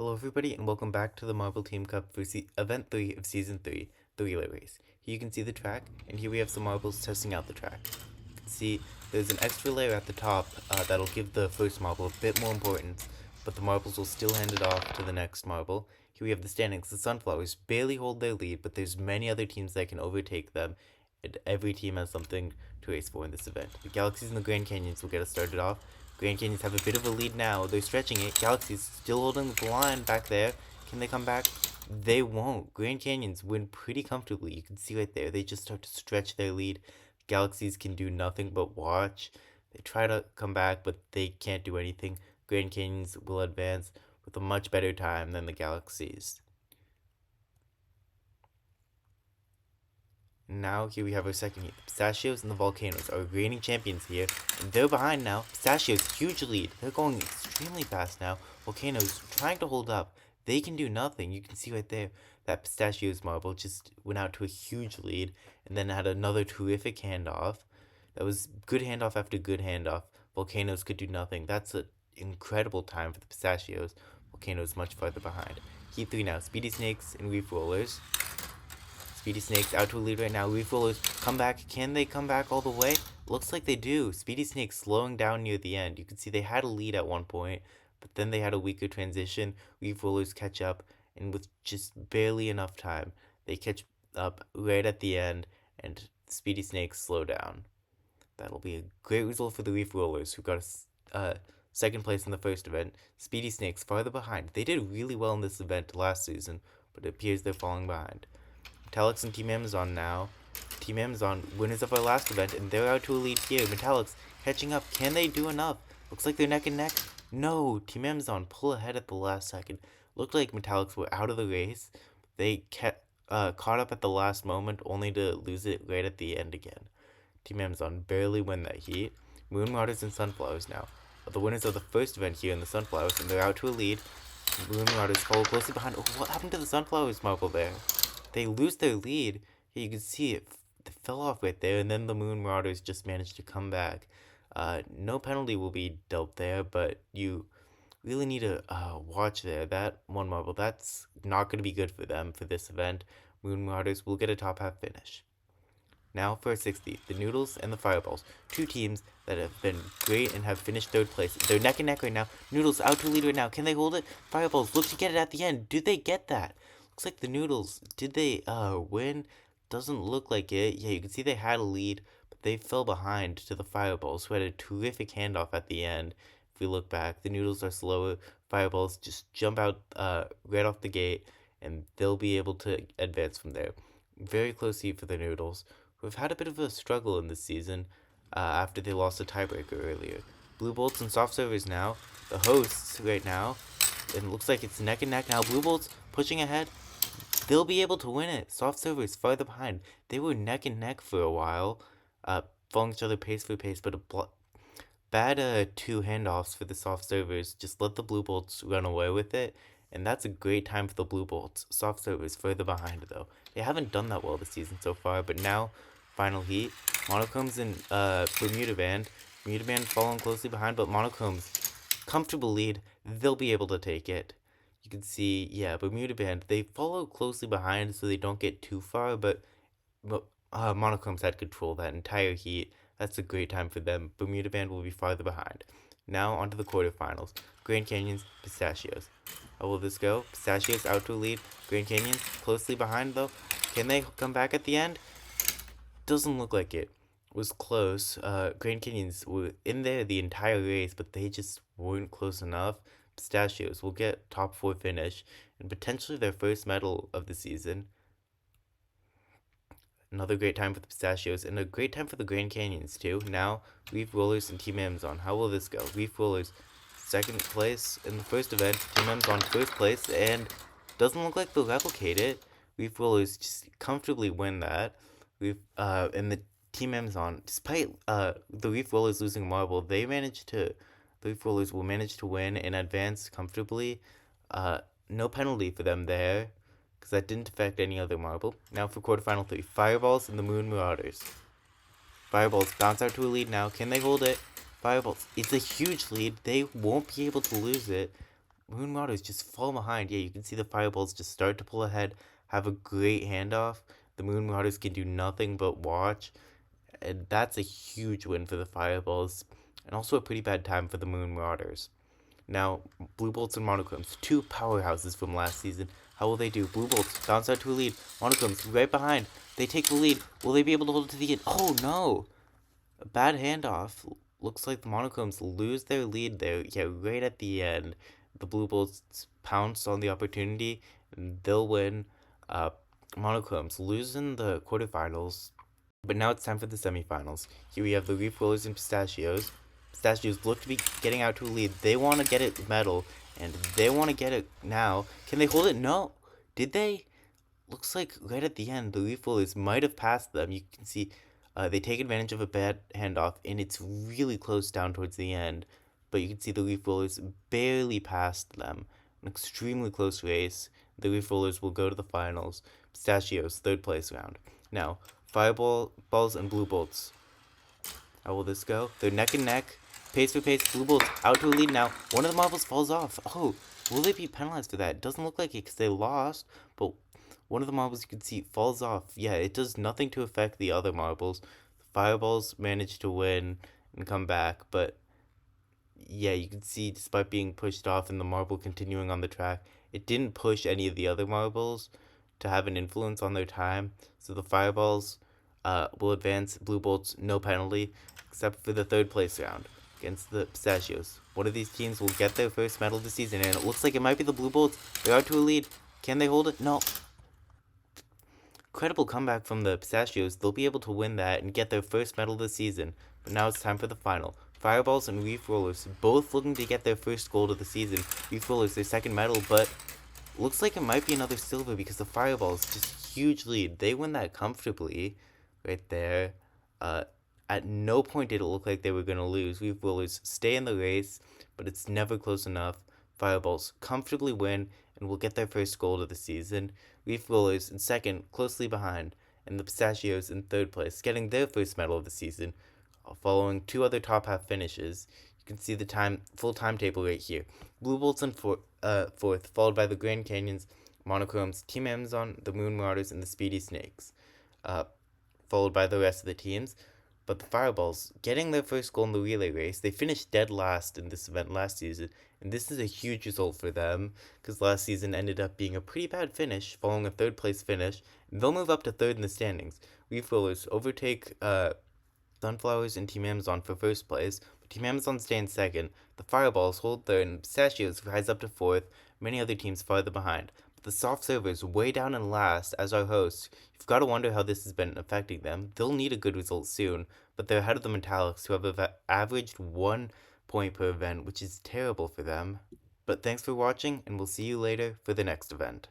Hello everybody and welcome back to the Marble Team Cup for Event 3 of Season 3, the relay race. Here you can see the track, and here we have some marbles testing out the track. You can see there's an extra layer at the top that'll give the first marble a bit more importance, but the marbles will still hand it off to the next marble. Here we have the standings. The Sunflowers barely hold their lead, but there's many other teams that can overtake them, and every team has something to race for in this event. The Galaxies and the Grand Canyons will get us started off. Grand Canyons have a bit of a lead now. They're stretching it. Galaxies still holding the line back there. Can they come back? They won't. Grand Canyons win pretty comfortably. You can see right there. They just start to stretch their lead. Galaxies can do nothing but watch. They try to come back, but they can't do anything. Grand Canyons will advance with a much better time than the Galaxies. Now here we have our second heat. The Pistachios and the Volcanoes are reigning champions here, and they're behind now. Pistachios, huge lead. They're going extremely fast now. Volcanoes trying to hold up. They can do nothing. You can see right there that Pistachios marble just went out to a huge lead, and then had another terrific handoff. That was good handoff after good handoff. Volcanoes could do nothing. That's an incredible time for the Pistachios. Volcanoes much farther behind. Heat 3 now. Speedy Snakes and Reef Rollers. Speedy Snakes out to a lead right now. Reef Rollers come back. Can they come back all the way? Looks like they do. Speedy Snakes slowing down near the end. You can see they had a lead at one point, but then they had a weaker transition. Reef Rollers catch up, and with just barely enough time, they catch up right at the end, and Speedy Snakes slow down. That'll be a great result for the Reef Rollers, who got a second place in the first event. Speedy Snakes farther behind. They did really well in this event last season, but it appears they're falling behind. Metallics and Team Amazon now. Team Amazon, winners of our last event, and they're out to a lead here. Metallics catching up. Can they do enough? Looks like they're neck and neck. No, Team Amazon pull ahead at the last second. Looked like Metallics were out of the race. They caught up at the last moment, only to lose it right at the end again. Team Amazon barely win that heat. Moon Marauders and Sunflowers now are the winners of the first event here in the Sunflowers, and they're out to a lead. Moon Marauders follow closely behind. Oh, what happened to the Sunflowers marble there? They lose their lead. You can see it fell off right there, and then the Moon Marauders just managed to come back. No penalty will be dealt there, but you really need to watch there. That one marble, that's not going to be good for them for this event. Moon Marauders will get a top half finish. Now for a 60, the Noodles and the Fireballs. Two teams that have been great and have finished third place. They're neck and neck right now. Noodles out to lead right now. Can they hold it? Fireballs look to get it at the end. Do they get that? Looks like the Noodles, did they win? Doesn't look like it. Yeah, you can see they had a lead, but they fell behind to the Fireballs, who had a terrific handoff at the end. If we look back, the Noodles are slower. Fireballs just jump out right off the gate, and they'll be able to advance from there. Very close heat for the Noodles, who have had a bit of a struggle in this season after they lost a tiebreaker earlier. Blue Bolts and Soft Servers now, the hosts right now, and it looks like it's neck and neck now. Blue Bolts pushing ahead. They'll be able to win it. Soft Servers farther behind. They were neck and neck for a while, following each other pace for pace, but bad two handoffs for the Soft Servers just let the Blue Bolts run away with it, and that's a great time for the Blue Bolts. Soft Servers further behind, though. They haven't done that well this season so far, but now, final heat. Monochromes and Bermuda Band. Bermuda Band following closely behind, but Monochromes, comfortable lead. They'll be able to take it. You can see, yeah, Bermuda Band, they follow closely behind so they don't get too far, but Monochromes had control that entire heat. That's a great time for them. Bermuda Band will be farther behind. Now onto the quarterfinals. Grand Canyons, Pistachios. How will this go? Pistachios out to a lead. Grand Canyons closely behind though. Can they come back at the end? Doesn't look like it. Was close. Grand Canyons were in there the entire race, but they just weren't close enough. Pistachios will get top 4 finish and potentially their first medal of the season. Another great time for the Pistachios and a great time for the Grand Canyons too. Now, Reef Rollers and Team Amazon. How will this go? Reef Rollers second place in the first event. Team Amazon first place, and doesn't look like they'll replicate it. Reef Rollers just comfortably win that. And the Team Amazon, despite the Reef Rollers losing marble, the Reef Rollers will manage to win and advance comfortably. No penalty for them there, because that didn't affect any other marble. Now for quarterfinal 3, Fireballs and the Moon Marauders. Fireballs bounce out to a lead now. Can they hold it? Fireballs, it's a huge lead. They won't be able to lose it. Moon Marauders just fall behind. Yeah, you can see the Fireballs just start to pull ahead, have a great handoff. The Moon Marauders can do nothing but watch, and that's a huge win for the Fireballs, and also a pretty bad time for the Moon Marauders. Now, Blue Bolts and Monochromes, two powerhouses from last season. How will they do? Blue Bolts bounce out to a lead. Monochromes right behind. They take the lead. Will they be able to hold it to the end? Oh no! A bad handoff. Looks like the Monochromes lose their lead there. Yeah, right at the end. The Blue Bolts pounce on the opportunity and they'll win. Monochromes lose in the quarterfinals. But now it's time for the semifinals. Here we have the Leaf Rollers and Pistachios. Pistachios look to be getting out to a lead. They want to get it medal, and they want to get it now. Can they hold it? No. Did they? Looks like right at the end, the Leaf Rollers might have passed them. You can see they take advantage of a bad handoff, and it's really close down towards the end. But you can see the Leaf Rollers barely passed them. An extremely close race. The Leaf Rollers will go to the finals. Pistachios, third place round. Now, Fireballs and Blue Bolts. How will this go? They're neck and neck. Pace for pace. Blue Bolts out to a lead now. One of the marbles falls off. Oh, will they be penalized for that? It doesn't look like it because they lost, but one of the marbles you can see falls off. Yeah, it does nothing to affect the other marbles. The Fireballs managed to win and come back, but yeah, you can see despite being pushed off and the marble continuing on the track, it didn't push any of the other marbles to have an influence on their time. So the Fireballs will advance. Blue Bolts, no penalty, except for the third place round against the Pistachios. One of these teams will get their first medal of the season, and it looks like it might be the Blue Bolts. They are to a lead. Can they hold it? No. Incredible comeback from the Pistachios. They'll be able to win that and get their first medal of the season. But now it's time for the final. Fireballs and Reef Rollers, both looking to get their first gold of the season. Reef Rollers, their second medal, but looks like it might be another silver because the Fireballs just huge lead. They win that comfortably right there. At no point did it look like they were going to lose. Reef Rollers stay in the race, but it's never close enough. Fireballs comfortably win and will get their first gold of the season. Reef Rollers in second, closely behind, and the Pistachios in third place, getting their first medal of the season, following two other top half finishes. You can see the full timetable right here. Blue Bolts in fourth, followed by the Grand Canyons, Monochromes, Team Amazon, the Moon Marauders, and the Speedy Snakes, followed by the rest of the teams. But the Fireballs, getting their first goal in the relay race, they finished dead last in this event last season, and this is a huge result for them, because last season ended up being a pretty bad finish, following a third place finish, and they'll move up to third in the standings. Reef Rollers overtake Sunflowers and Team Amazon for first place, but Team Amazon stay in second. The Fireballs hold third, and Pistachios rise up to fourth, many other teams farther behind. But the soft servers way down in last as our hosts. You've got to wonder how this has been affecting them. They'll need a good result soon, but they're ahead of the Metallics, who have averaged 1 point per event, which is terrible for them. But thanks for watching, and we'll see you later for the next event.